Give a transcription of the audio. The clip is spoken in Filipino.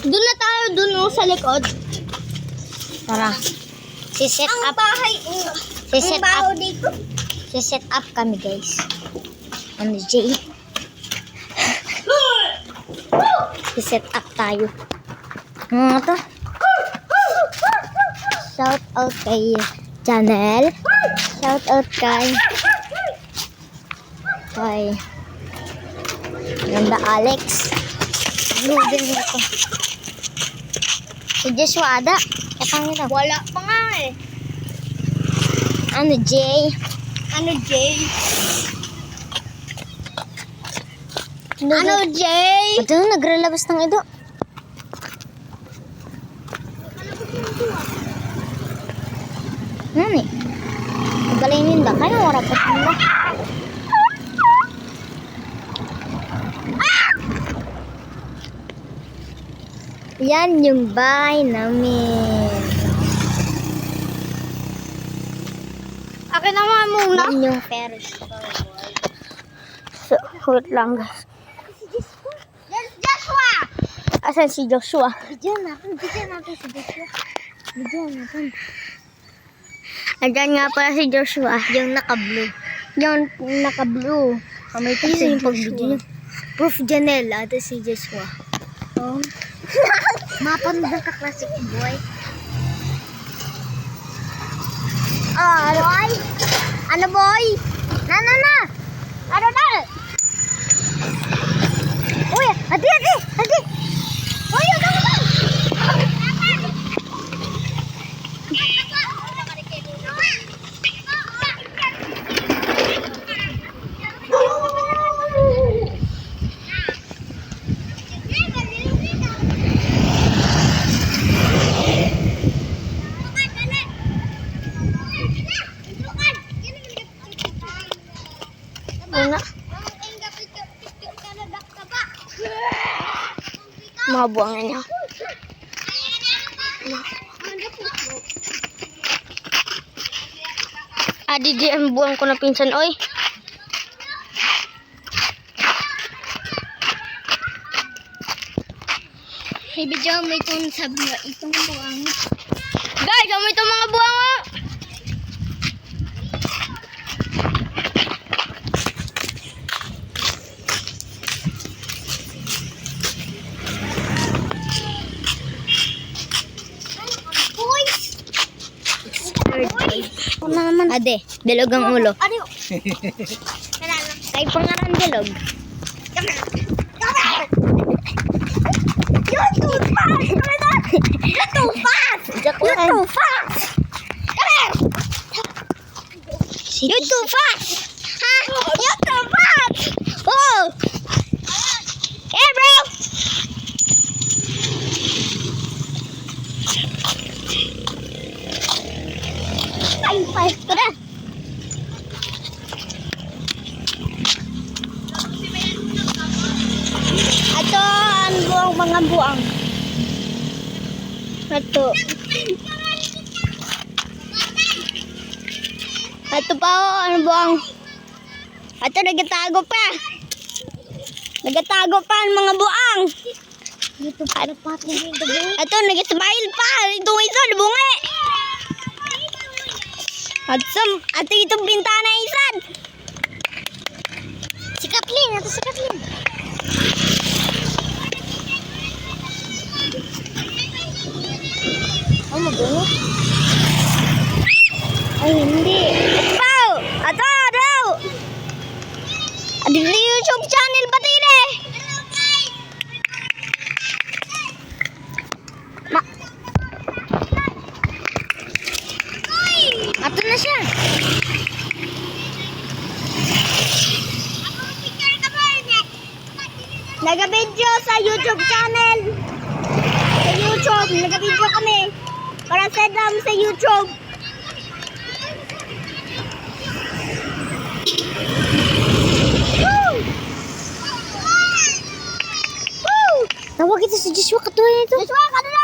Doon na tayo doon sa likod. Tara. Si-set Ang up. bahay, Si-set ang baho up. dito. Si-set up kami, guys. Ano, Jay? Si-set up tayo. Ano to? Shout out kay Channel. Shout out kay Ganda Alex. Din ito. Si Joshua ada. Katang ito. Wala pa nga eh. Ano, Jay? Ano, Jay? Ano, Jay? Ito, nagrelabas ng ido. Ano eh? Nagalainin ba? Kaya wala pa sila. Yan yung bahay namin. Akin naman muna. Yan yung Ferris. So, wait lang guys. There's Joshua! Asan si Joshua? Bigyan natin si Joshua. Bigyan natin. Andyan nga pala si Joshua. Yung naka-blue. Yung naka-blue. May kasi yung pag-video. Proof Janelle. Ito si Joshua. Oh. Mapanood ng ka-classic boy. Boy? Ano boy? Na! Ano na? Uy! Hati! Uy! Ano? Una. Mga buwangan niya. Di ang buwang ko na pinsan, oy. Hey, bigyan mo itong sabi mo, itong buwang. Guys, ano ito mga buwang, oh? Ano naman? Ade, bilog ang ulo. Ano? Kay pangaran bilog. You're too fast! You're too fast! You're too fast! Come here! You're too fast! Ha? You're too fast! Oh! Hey, bro! Ay, fast ka na! Ito ang buwang mga buwang. Ito. Ito pa oh, ang buwang. Ito nagatago pa. Nagatago pa ang mga buwang. Dito pa pati yung dugo. Ito nag-smile pa. Ito isa, bungi. At itong bintana isan. Si Kathleen! Ito si Kathleen! Oh, magulo. Ay, hindi. Ito! Ito! Adi sa YouTube channel pati eh. Ato na siya. Nag-video sa YouTube channel. Sa YouTube, nag-video kami. Para sedam sa YouTube. Woo! Woo! Tawag ito si Joshua, katuloy ito. Joshua, ka na!